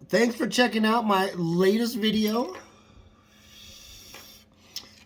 thanks for checking out my latest video.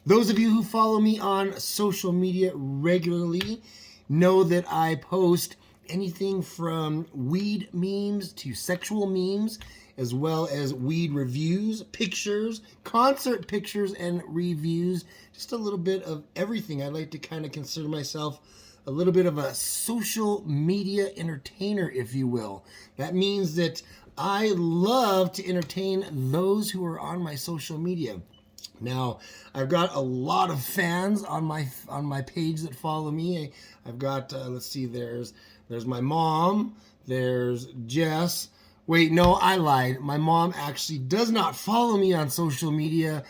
Those of you who follow me on social media regularly know that I post anything from weed memes to sexual memes, as well as weed reviews, pictures, concert pictures, and reviews. Just a little bit of everything. I like to kind of consider myself a little bit of a social media entertainer, if you will. That means that I love to entertain those who are on my social media. Now, I've got a lot of fans on my page that follow me. I've got, let's see, there's my mom, there's Jess. Wait, no, I lied. My mom actually does not follow me on social media.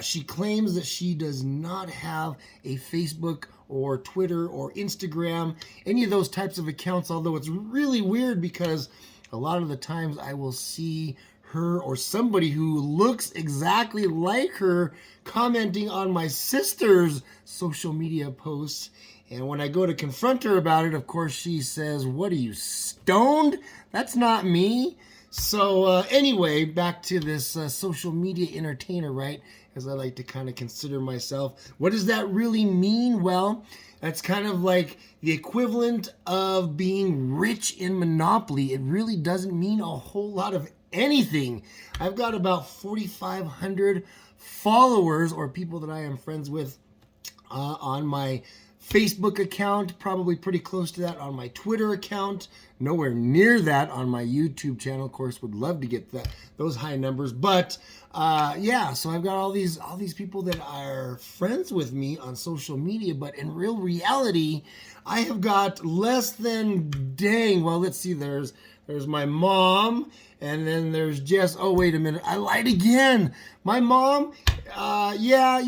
She claims that she does not have a Facebook or Twitter or Instagram, any of those types of accounts, although it's really weird because a lot of the times I will see her or somebody who looks exactly like her commenting on my sister's social media posts. And when I go to confront her about it, of course, she says, "What are you, stoned? That's not me." So anyway, back to this social media entertainer, right? As I like to kind of consider myself. What does that really mean? Well, that's kind of like the equivalent of being rich in Monopoly. It really doesn't mean a whole lot of anything. I've got about 4,500 followers or people that I am friends with on my Facebook account, probably pretty close to that on my Twitter account, nowhere near that on my YouTube channel. Of course, would love to get those high numbers, but yeah, so I've got all these people that are friends with me on social media, but in real reality, I have got less than, dang, well, let's see, there's my mom, and then there's Jess. Oh, wait a minute, I lied again. My mom, yeah,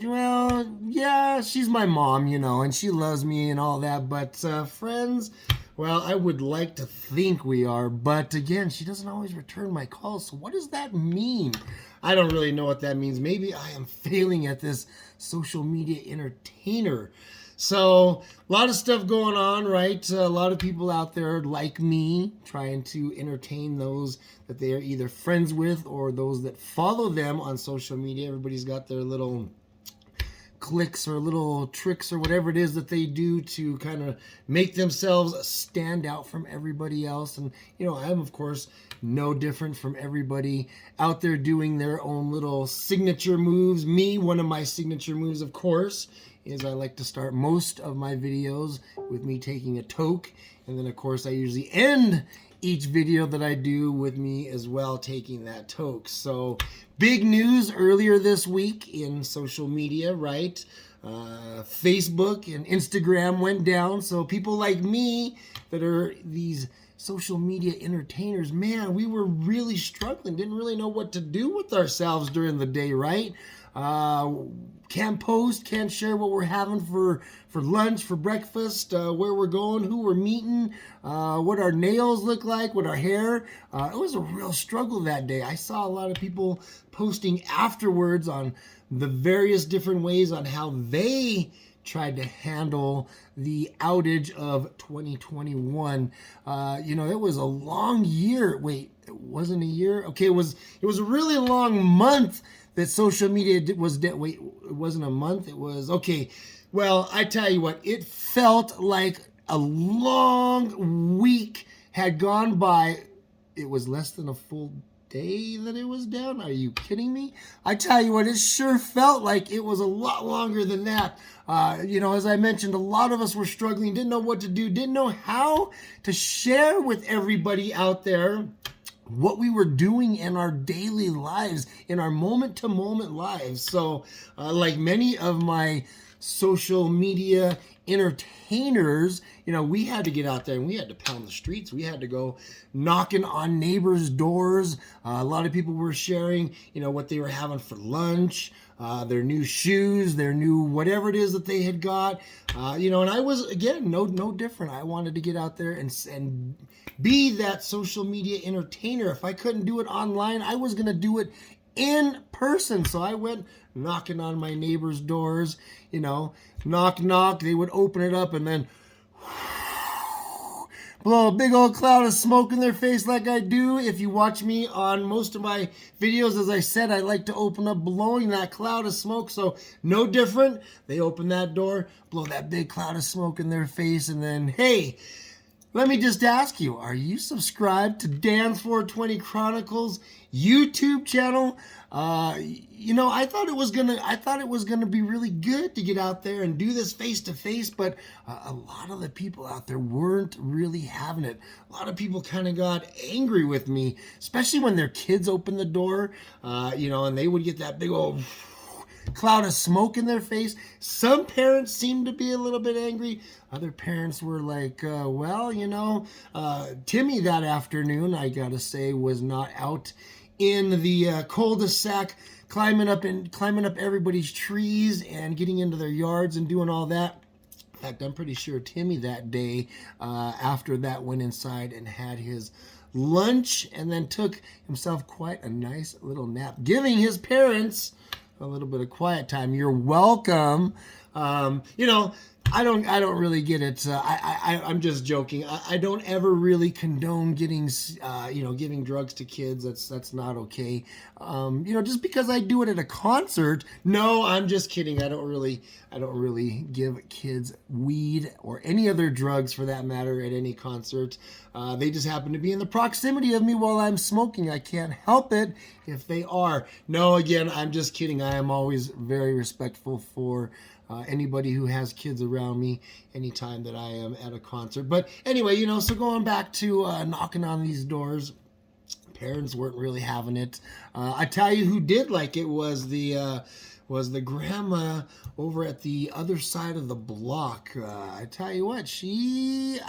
well, yeah, she's my mom, and she loves me and all that, but friends, well, I would like to think we are, but again, she doesn't always return my calls, so what does that mean? I don't really know what that means. Maybe I am failing at this social media entertainer. So a lot of stuff going on, right? A lot of people out there like me trying to entertain those that they are either friends with or those that follow them on social media. Everybody's got their little clicks or little tricks or whatever it is that they do to kind of make themselves stand out from everybody else. And, I am, of course, no different from everybody out there doing their own little signature moves. One of my signature moves, of course, is I like to start most of my videos with me taking a toke. And then, of course, I usually end each video that I do with me as well taking that toke. So big news earlier this week in social media, right? Facebook and Instagram went down. So people like me that are these social media entertainers, man, we were really struggling. Didn't really know what to do with ourselves during the day, right? Can't post, can't share what we're having for lunch, for breakfast, where we're going, who we're meeting, what our nails look like, what our hair. It was a real struggle that day. I saw a lot of people posting afterwards on the various different ways on how they tried to handle the outage of 2021. It was a long year. Wait, it wasn't a year? Okay, it was a really long month that social media was dead. Wait, it wasn't a month. It was, okay. Well, I tell you what, it felt like a long week had gone by. It was less than a full day that it was down. Are you kidding me? I tell you what, it sure felt like it was a lot longer than that. As I mentioned, a lot of us were struggling, didn't know what to do, didn't know how to share with everybody out there what we were doing in our daily lives, in our moment-to-moment lives. So, like many of my social media entertainers, we had to get out there and we had to pound the streets. We had to go knocking on neighbors' doors. A lot of people were sharing, what they were having for lunch, their new shoes, their new whatever it is that they had got. And I was, again, no different. I wanted to get out there and be that social media entertainer. If I couldn't do it online, I was going to do it in person. So I went knocking on my neighbors' doors, knock, knock. They would open it up and then blow a big old cloud of smoke in their face like I do. If you watch me on most of my videos, as I said, I like to open up blowing that cloud of smoke. So no different. They open that door, blow that big cloud of smoke in their face, and then, hey, let me just ask you, are you subscribed to Dan's 420 Chronicles YouTube channel? I thought it was gonna be really good to get out there and do this face to face, but a lot of the people out there weren't really having it. A lot of people kind of got angry with me, especially when their kids opened the door, and they would get that big old cloud of smoke in their face. Some parents seemed to be a little bit angry. Other parents were like, Timmy that afternoon, I gotta say, was not out in the cul-de-sac climbing up everybody's trees and getting into their yards and doing all that. In fact, I'm pretty sure Timmy that day, after that, went inside and had his lunch and then took himself quite a nice little nap, giving his parents a little bit of quiet time. You're welcome. I don't really get it. I'm just joking. I don't ever really condone giving drugs to kids. That's not okay. Just because I do it at a concert. No, I'm just kidding. I don't really give kids weed or any other drugs for that matter at any concert. They just happen to be in the proximity of me while I'm smoking. I can't help it if they are. No, again, I'm just kidding. I am always very respectful for anybody who has kids around me anytime that I am at a concert. But anyway, so going back to knocking on these doors, parents weren't really having it. I tell you who did like it was the grandma over at the other side of the block. I tell you what, she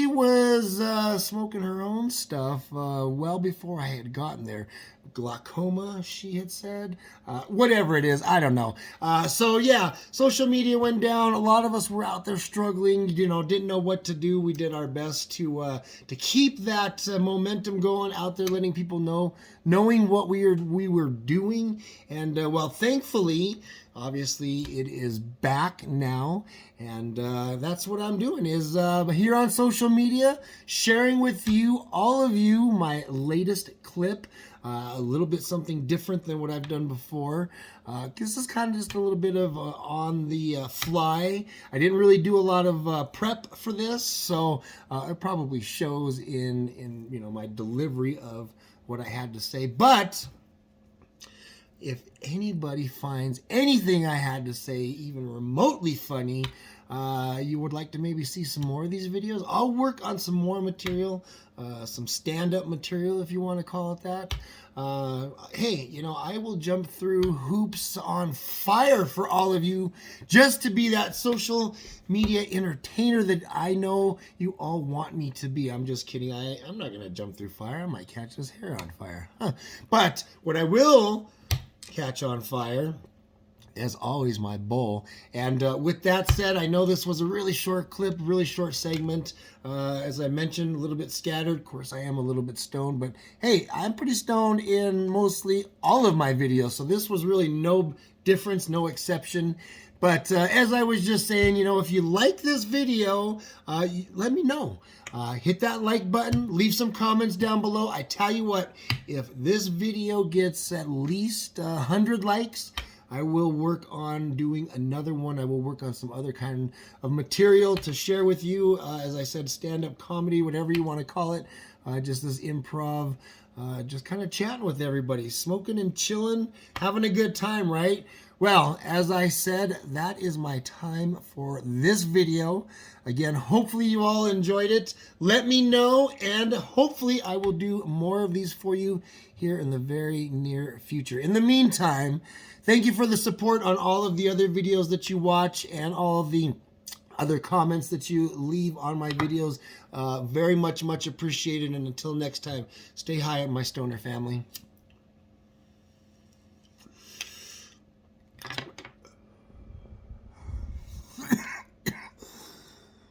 was smoking her own stuff well before I had gotten there. Glaucoma, she had said. Whatever it is, I don't know. So yeah, social media went down. A lot of us were out there struggling, didn't know what to do. We did our best to keep that momentum going out there, letting people knowing what we were doing. And thankfully, obviously, it is back now, and that's what I'm doing, is here on social media, sharing with all of you, my latest clip, a little bit something different than what I've done before. This is kind of just a little bit of on the fly. I didn't really do a lot of prep for this, so it probably shows in my delivery of what I had to say, but if anybody finds anything I had to say even remotely funny, you would like to maybe see some more of these videos, I'll work on some more material, some stand-up material, if you want to call it that. Hey, I will jump through hoops on fire for all of you just to be that social media entertainer that I know you all want me to be. I'm just kidding. I'm not going to jump through fire. I might catch his hair on fire. But what I will catch on fire, as always, my bowl. And with that said, I know this was a really short clip, really short segment. As I mentioned, a little bit scattered. Of course, I am a little bit stoned, but hey, I'm pretty stoned in mostly all of my videos, so this was really no difference, no exception. But as I was just saying, if you like this video, let me know. Hit that like button, leave some comments down below. I tell you what, if this video gets at least 100 likes, I will work on doing another one. I will work on some other kind of material to share with you. As I said, stand-up comedy, whatever you want to call it. Just this improv, just kind of chatting with everybody, smoking and chilling, having a good time, right? Well, as I said, that is my time for this video. Again, hopefully you all enjoyed it. Let me know, and hopefully I will do more of these for you here in the very near future. In the meantime, thank you for the support on all of the other videos that you watch and all of the other comments that you leave on my videos. Very much appreciated. And until next time, stay high, my stoner family.